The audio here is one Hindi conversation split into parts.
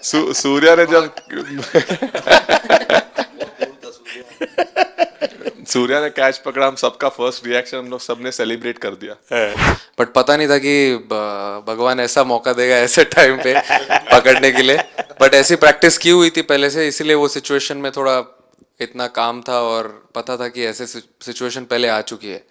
सूर्या ने जब सूर्या ने कैच पकड़ा, हम सबका फर्स्ट रिएक्शन हम लोग सबने सेलिब्रेट कर दिया। बट पता नहीं था कि भगवान ऐसा मौका देगा ऐसे टाइम पे पकड़ने के लिए। बट ऐसी प्रैक्टिस की हुई थी पहले से, इसीलिए वो सिचुएशन में थोड़ा इतना काम था और पता था कि ऐसे सिचुएशन पहले आ चुकी है।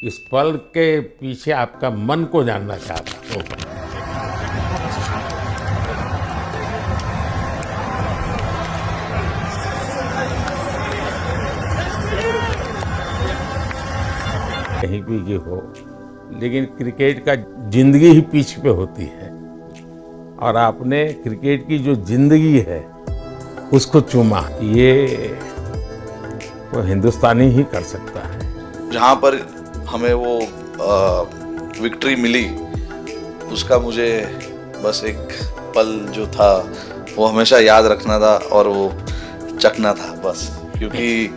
इस पल के पीछे आपका मन को जानना चाहता हूँ। कहीं भी ये हो, लेकिन क्रिकेट का जिंदगी ही पिच पे होती है और आपने क्रिकेट की जो जिंदगी है उसको चुमा। ये वो हिंदुस्तानी ही कर सकता है। जहाँ पर हमें वो विक्ट्री मिली, उसका मुझे बस एक पल जो था वो हमेशा याद रखना था और वो चखना था बस। क्योंकि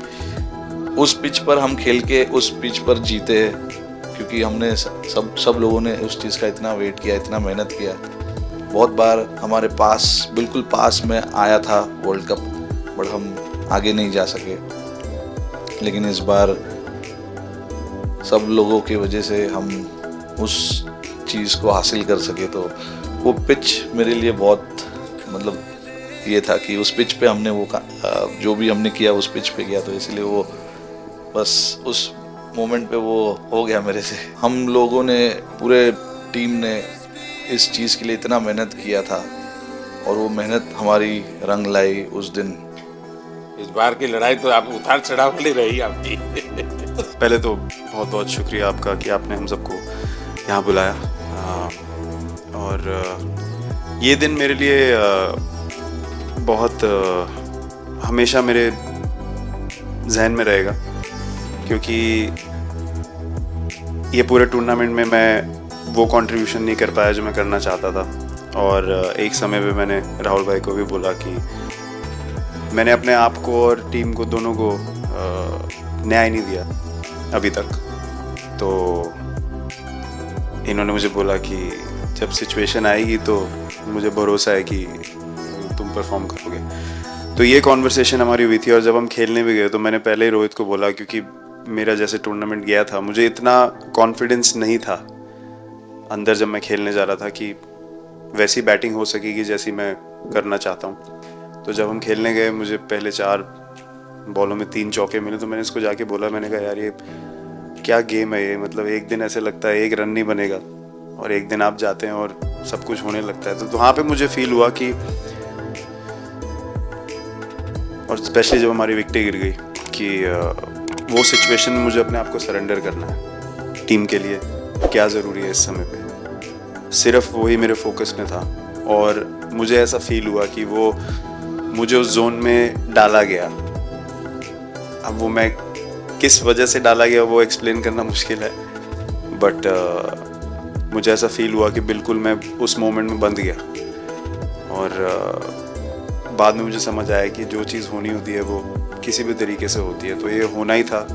उस पिच पर हम खेल के उस पिच पर जीते, क्योंकि हमने सब लोगों ने उस चीज़ का इतना वेट किया, इतना मेहनत किया। बहुत बार हमारे पास, बिल्कुल पास में आया था वर्ल्ड कप, बट हम आगे नहीं जा सके। लेकिन इस बार सब लोगों की वजह से हम उस चीज़ को हासिल कर सके। तो वो पिच मेरे लिए बहुत मतलब ये था कि उस पिच पे हमने वो जो भी हमने किया उस पिच पे किया, तो इसलिए वो बस उस मोमेंट पे वो हो गया मेरे से। हम लोगों ने, पूरे टीम ने इस चीज़ के लिए इतना मेहनत किया था और वो मेहनत हमारी रंग लाई उस दिन। इस बार की लड़ाई तो आप उतार चढ़ाव वाली रही आपकी। पहले तो बहुत बहुत शुक्रिया आपका कि आपने हम सबको यहाँ बुलाया। और ये दिन मेरे लिए बहुत हमेशा मेरे जहन में रहेगा, क्योंकि ये पूरे टूर्नामेंट में मैं वो कंट्रीब्यूशन नहीं कर पाया जो मैं करना चाहता था। और एक समय पे मैंने राहुल भाई को भी बोला कि मैंने अपने आप को और टीम को, दोनों को न्याय नहीं दिया अभी तक। तो इन्होंने मुझे बोला कि जब सिचुएशन आएगी तो मुझे भरोसा है कि तुम परफॉर्म करोगे। तो ये कॉन्वर्सेशन हमारी हुई थी। और जब हम खेलने भी गए तो मैंने पहले ही रोहित को बोला, क्योंकि मेरा जैसे टूर्नामेंट गया था, मुझे इतना कॉन्फिडेंस नहीं था अंदर जब मैं खेलने जा रहा था कि वैसी बैटिंग हो सकेगी जैसी मैं करना चाहता हूँ। तो जब हम खेलने गए, मुझे पहले 4 बॉलों में 3 चौके मिले। तो मैंने इसको जाके बोला, मैंने कहा यार ये क्या गेम है ये, मतलब एक दिन ऐसे लगता है 1 रन नहीं बनेगा और एक दिन आप जाते हैं और सब कुछ होने लगता है। तो वहाँ पे मुझे फील हुआ कि, और स्पेशली जब हमारी विकेट गिर गई, कि वो सिचुएशन में मुझे अपने आप को सरेंडर करना है। टीम के लिए क्या ज़रूरी है इस समय पे, सिर्फ वही मेरे फोकस में था। और मुझे ऐसा फील हुआ कि वो मुझे उस जोन में डाला गया। अब वो मैं किस वजह से डाला गया वो एक्सप्लेन करना मुश्किल है, बट मुझे ऐसा फील हुआ कि बिल्कुल मैं उस मोमेंट में बंध गया। और बाद में मुझे समझ आया कि जो चीज़ होनी होती है वो किसी भी तरीके से होती है। तो ये होना ही था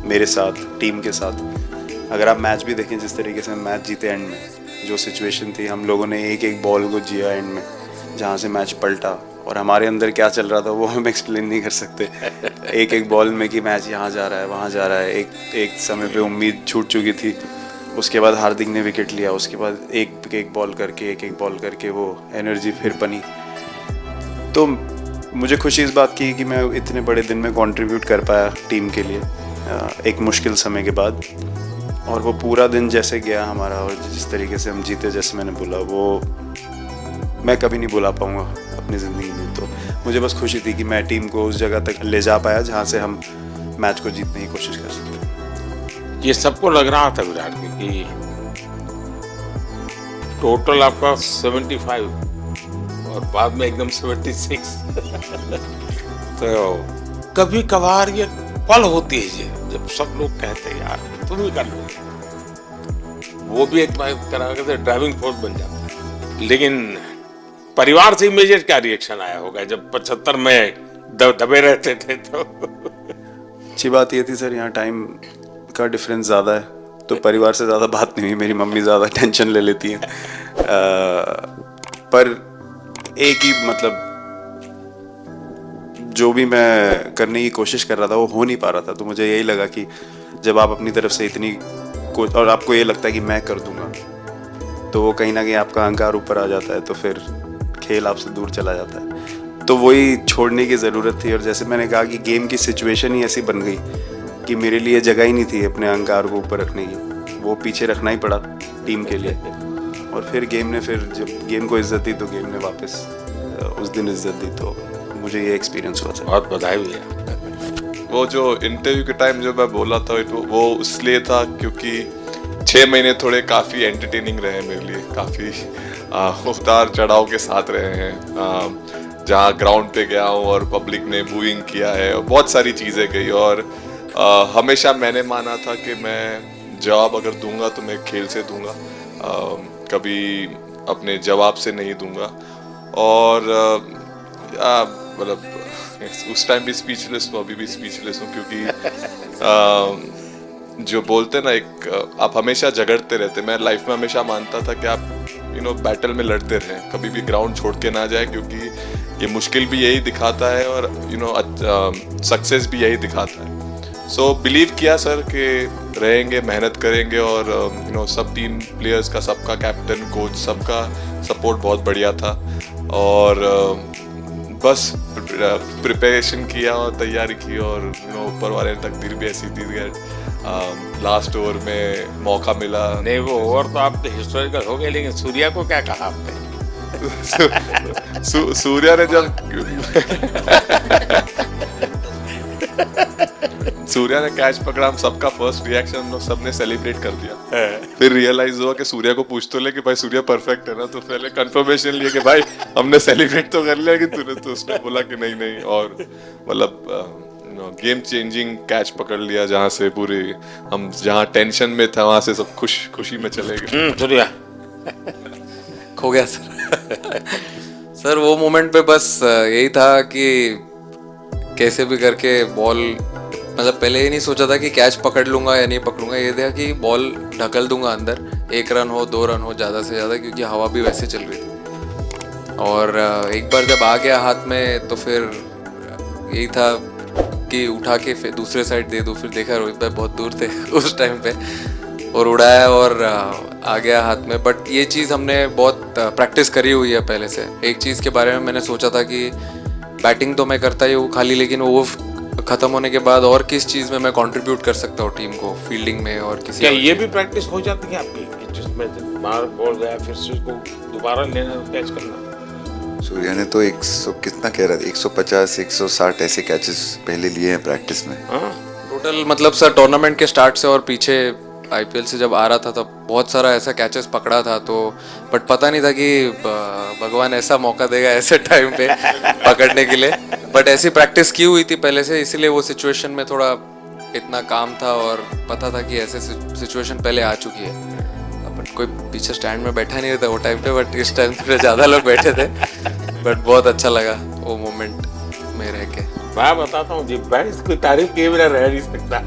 मेरे साथ, टीम के साथ। अगर आप मैच भी देखें, जिस तरीके से मैच जीते एंड में, जो सिचुएशन थी, हम लोगों ने एक बॉल को जिया एंड में, जहाँ से मैच पलटा। और हमारे अंदर क्या चल रहा था वो हम एक्सप्लेन नहीं कर सकते। एक बॉल में कि मैच यहाँ जा रहा है, वहाँ जा रहा है। एक समय पे उम्मीद छूट चुकी थी। उसके बाद हार्दिक ने विकेट लिया, उसके बाद एक बॉल करके वो एनर्जी फिर बनी। तो मुझे खुशी इस बात की कि मैं इतने बड़े दिन में कंट्रीब्यूट कर पाया टीम के लिए, एक मुश्किल समय के बाद। और वो पूरा दिन जैसे गया हमारा, और जिस तरीके से हम जीते, जैसे मैंने बोला, वो मैं कभी नहीं भुला पाऊँगा अपनी ज़िंदगी में। तो मुझे बस खुशी थी कि मैं टीम को उस जगह तक ले जा पाया जहाँ से हम मैच को जीतने की कोशिश कर सकते। ये सबको लग रहा था विराट कि टोटल आपका 75 और बाद में एकदम 76। तो कभी कभार ये पल होती है जब सब लोग कहते हैं यार तुम ही कर लो। वो भी एक तरह से ड्राइविंग फोर्स बन जाता है। लेकिन परिवार से इमीडिएट क्या रिएक्शन आया होगा जब 75 में दबे रहते थे तो? अच्छी बात ये थी सर, यहाँ टाइम का डिफरेंस ज़्यादा है, तो परिवार से ज़्यादा बात नहीं हुई। मेरी मम्मी ज़्यादा टेंशन ले लेती हैं। पर एक ही मतलब जो भी मैं करने की कोशिश कर रहा था वो हो नहीं पा रहा था, तो मुझे यही लगा कि जब आप अपनी तरफ से इतनी और आपको ये लगता है कि मैं कर दूंगा, तो वो कहीं ना कहीं आपका अहंकार ऊपर आ जाता है, तो फिर खेल आपसे दूर चला जाता है। तो वही छोड़ने की ज़रूरत थी। और जैसे मैंने कहा कि गेम की सिचुएशन ही ऐसी बन गई कि मेरे लिए जगह ही नहीं थी अपने अहंकार को ऊपर रखने की, वो पीछे रखना ही पड़ा टीम के लिए। और फिर गेम ने, फिर जब गेम को इज्जत दी तो गेम ने वापस उस दिन इज्जत दी, तो मुझे ये एक्सपीरियंस हुआ था। बहुत बधाई भैया। वो जो इंटरव्यू के टाइम जो मैं बोला था वो इसलिए था क्योंकि 6 महीने थोड़े काफ़ी एंटरटेनिंग रहे मेरे लिए, काफ़ी उतार चढ़ाव के साथ रहे हैं। जहाँ ग्राउंड पे गया हूँ और पब्लिक ने बूइंग किया है और बहुत सारी चीज़ें गई, और हमेशा मैंने माना था कि मैं जवाब अगर दूंगा तो मैं खेल से दूंगा, कभी अपने जवाब से नहीं दूंगा। और मतलब उस टाइम भी स्पीचलेस हूँ, अभी भी स्पीचलेस हूँ, क्योंकि जो बोलते ना एक आप हमेशा झगड़ते रहते। मैं लाइफ में हमेशा मानता था कि आप बैटल में लड़ते रहें, कभी भी ग्राउंड छोड़ के ना जाए, क्योंकि ये मुश्किल भी यही दिखाता है और सक्सेस भी यही दिखाता है। सो बिलीव किया सर कि रहेंगे, मेहनत करेंगे, और सब टीम प्लेयर्स का, सबका कैप्टन, कोच, सबका सपोर्ट बहुत बढ़िया था। और बस प्रिपरेशन किया और तैयारी की, और ऊपर वाले तकदीर भी ऐसी थी कि लास्ट ओवर में मौका मिला। नहीं, वो ओवर तो आपके हिस्टोरिकल हो गए, लेकिन सूर्या को क्या कहा आपने? सूर्या ने जब सूर्या ने कैच पकड़ा, हम सबका फर्स्ट रिएक्शन हम लोग सबने सेलिब्रेट कर दिया। फिर रियलाइज हुआ कि सूर्या को पूछ तो ले कि भाई सूर्या परफेक्ट है ना, तो पहले कंफर्मेशन लिए कि भाई हमने सेलिब्रेट तो कर लिया, कि तूने, तो उसने बोला कि नहीं नहीं। और मतलब गेम चेंजिंग कैच पकड़ लिया, जहाँ से पूरे हम जहाँ टेंशन में था वहां से सब खुशी में चले गए। सूर्या खो गया सर। सर वो मोमेंट पे बस यही था कि कैसे भी करके बॉल, मतलब पहले ये नहीं सोचा था कि कैच पकड़ लूंगा या नहीं पकड़ूंगा, ये था कि बॉल ढकल दूंगा अंदर, 1 रन हो 2 रन हो ज़्यादा से ज़्यादा, क्योंकि हवा भी वैसे चल रही थी। और एक बार जब आ गया हाथ में तो फिर यही था कि उठा के फिर दूसरे साइड दे दूँ। फिर देखा रोहित भाई बहुत दूर थे उस टाइम पे, और उड़ाया और आ गया हाथ में। बट ये चीज़ हमने बहुत प्रैक्टिस करी हुई है पहले से। एक चीज़ के बारे में मैंने सोचा था कि बैटिंग तो मैं करता ही हूँ खाली, लेकिन वो खत्म होने के बाद और किस चीज़ में मैं कंट्रीब्यूट कर सकता हूँ टीम को, फील्डिंग में और किसी। क्या ये भी प्रैक्टिस हो जाती है आपकी, जिसमें बाहर बॉल गया फिर से उसको दोबारा लेना, कैच करना? सूर्या ने तो 100 कितना कह रहा था, 150 160 ऐसे कैचेस पहले लिए हैं प्रैक्टिस में। टोटल मतलब सर टूर्नामेंट के स्टार्ट से और पीछे आईपीएल से जब आ रहा था तब बहुत सारा ऐसा कैचेस पकड़ा था, तो बट पता नहीं था कि भगवान ऐसा मौका देगा ऐसे टाइम पे पकड़ने के लिए। बट ऐसी प्रैक्टिस की हुई थी पहले से, इसीलिए वो सिचुएशन में थोड़ा इतना काम था और पता था कि ऐसे सिचुएशन पहले आ चुकी है। बट कोई पीछे स्टैंड में बैठा नहीं रहता वो टाइम पे, बट इस टाइम पे ज़्यादा लोग बैठे थे। बट बहुत अच्छा लगा वो मोमेंट में रह के। मैं बताता हूँ जी, मैं इसकी तारीफ किए बिना रह नहीं सकता।